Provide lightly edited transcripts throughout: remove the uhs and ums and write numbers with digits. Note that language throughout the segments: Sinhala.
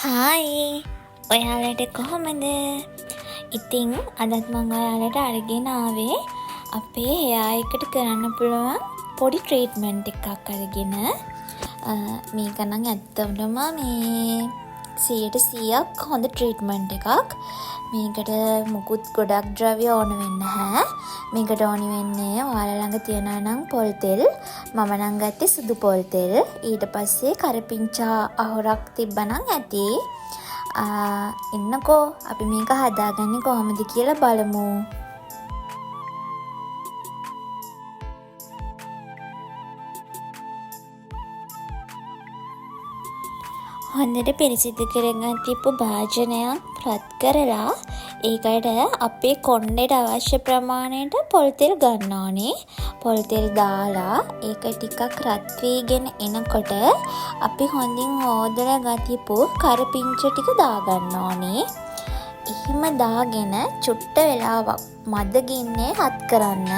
හායි ඔයාලට කොහොමද? ඉතින් අදත් මං ඔයාලට අරගෙන ආවේ අපේ හෙයා එකට කරන්න පුළුවන් පොඩි ට්‍රීට්මන්ට් එකක් අරගෙන. මේක නම් ඇත්තටම මේ 100% හොඳ ට්‍රීට්මන්ට් එකක්. මේකට මුකුත් ගොඩක් ද්‍රව්‍ය ඕන වෙන්නේ නැහැ. මේකට ඕනි වෙන්නේ ඔයාලා ළඟ තියනවා නම් පොල් තෙල්. මම නම් ගත්තේ සුදු පොල් තෙල්. ඊට පස්සේ කරපිංචා අහුරක් තිබ්බනම් ඇති. එන්නකෝ අපි මේක හදාගන්නේ කොහොමද කියලා බලමු. හොඳට පිරිසිදු කරගෙන තියපු භාජනයක් රත් කරලා ඒකට අපේ කොණ්ඩේට අවශ්‍ය ප්‍රමාණයට පොල් තෙල් ගන්න ඕනේ. පොල් තෙල් දාලා ඒක ටිකක් රත් වීගෙන එනකොට අපි හොඳින් හොදලා ගතියපු කරපිංච ටික දාගන්න ඕනේ. එහෙම දාගෙන චුට්ට වෙලාවක් මද ගින්නේ රත් කරන්න.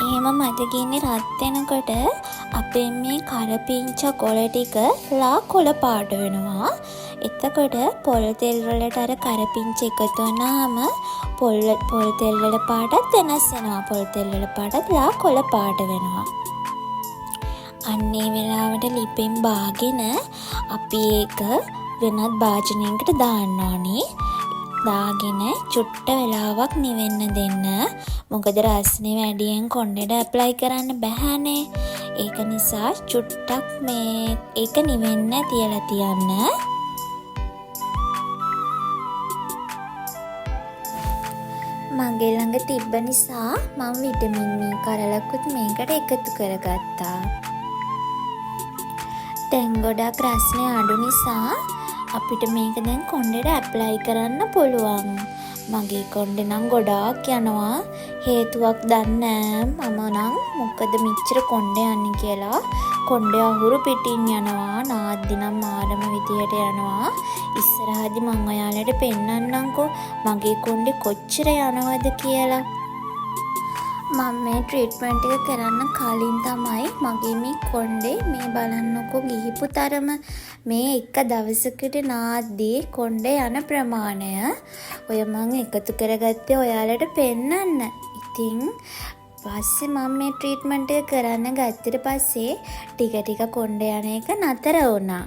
එහෙම මදගින්නේ රත් වෙනකොට අපේ මේ කරපිංචා කොළ ටික ලා කොළ පාට වෙනවා. එතකොට පොල් තෙල් වලට අර කරපිංචා එකතු වුණාම පොල් තෙල් වල පාටත් වෙනස් වෙනවා. පොල් තෙල් වල පාටත් ලා කොළ පාට වෙනවා. අන්නේ වෙලාවට ලිපෙන් බාගෙන අපි ඒක වෙනත් භාජනයකට දාන්න ඕනේ. දාගෙන චුට්ට වෙලාවක් නිවෙන්න දෙන්න. මොකද රස්නේ වැඩියෙන් කොණ්ඩේට ඇප්ලයි කරන්න බැහැනේ. ඒක නිසා චුට්ටක් මේ ඒක නිවෙන්න තියලා තියන්න. මගේ ළඟ තිබ්බ නිසා මම විටමින් E කරලකුත් මේකට එකතු කරගත්තා. දැන් ගොඩක් රස්නේ අඩු නිසා අපිට මේක දැන් කොණ්ඩේට ඇප්ලයි කරන්න පුළුවන්. මගේ කොණ්ඩේ නම් ගොඩාක් යනවා. හේතුවක් දන්නේ මම නම් මොකද මෙච්චර කොණ්ඩේ යන්නේ කියලා. කොණ්ඩේ අහුරු පිටින් යනවා. නාද්දි නම් මාරම විදියට යනවා. ඉස්සරහදී මම ඔයාලට පෙන්නන්නම්කෝ මගේ කොණ්ඩේ කොච්චර යනවද කියලා. මම මේ ට්‍රීට්මන්ට් එක කරන්න කලින් තමයි මගේ මේ කොණ්ඩේ මේ බලන්නකෝ ගිහිපු තරම මේ එක දවසකට නාද්දී කොණ්ඩේ යන ප්‍රමාණය ඔය මම එකතු කරගත්තේ ඔයාලට පෙන්නන්න. ඉතින් පස්සේ මම මේ ට්‍රීට්මන්ට් එක කරන්න ගත්තට පස්සේ ටික ටික කොණ්ඩේ යන එක නතර වුණා.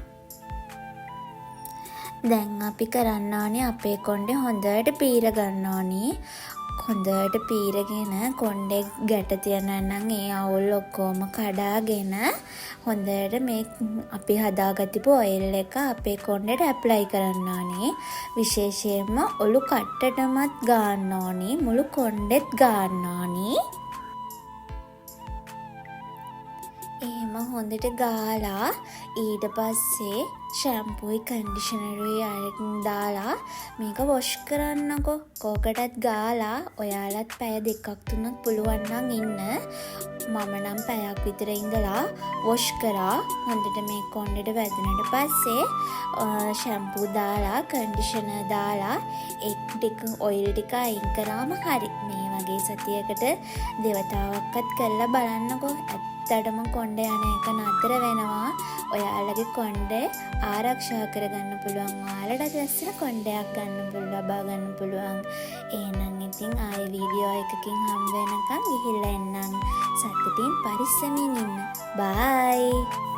දැන් අපි කරන්න ඕනේ අපේ කොණ්ඩේ හොඳට පීර ගන්න ඕනේ. හොඳට පීරගෙන කොණ්ඩේ ගැට තියනවා නම් ඒ අවුල් ඔක්කොම කඩාගෙන හොඳට මේ අපි හදාගතිපු ඔයිල් එක අපේ කොණ්ඩේට ඇප්ලයි කරන්න ඕනේ. විශේෂයෙන්ම ඔලු කට්ටටමත් ගන්න ඕනේ. මුළු කොණ්ඩෙත් ගන්න ඕනේ. එහෙම හොඳට ගාලා ඊට පස්සේ ෂැම්පූයි කන්ඩිෂනරුයි අරගෙන දාලා මේක වොෂ් කරන්නකෝ. කෝකටත් ගාලා ඔයාලත් පැය 2ක් 3ක් පුළුවන් නම් ඉන්න. මම නම් පැයක් විතර ඉඳලා වොෂ් කරා. හොඳට මේ කොණ්ඩේට වැදුනට පස්සේ ෂැම්පූ දාලා කන්ඩිෂනර් දාලා ඒ ටික ඔයිල් ටික අයින් කරාම හරි. මේ වගේ සතියකට දෙවතාවක්වත් කරලා බලන්නකෝ. ඇත්තටම කොණ්ඩේ යන එක නතර වෙනවා. ඔයාලගේ කොණ්ඩේ ආරක්ෂා කරගන්න පුළුවන්. ඔයාලට ලස්සන කොණ්ඩයක් ගන්න පුළුවන්, ලබා ගන්න පුළුවන්. එහෙනම් ඉතින් ආයෙ වීඩියෝ එකකින් හම්බ වෙනකන් ගිහිල්ලා එන්නම්. සතුටින් පරිස්සමින් ඉන්න. බයි.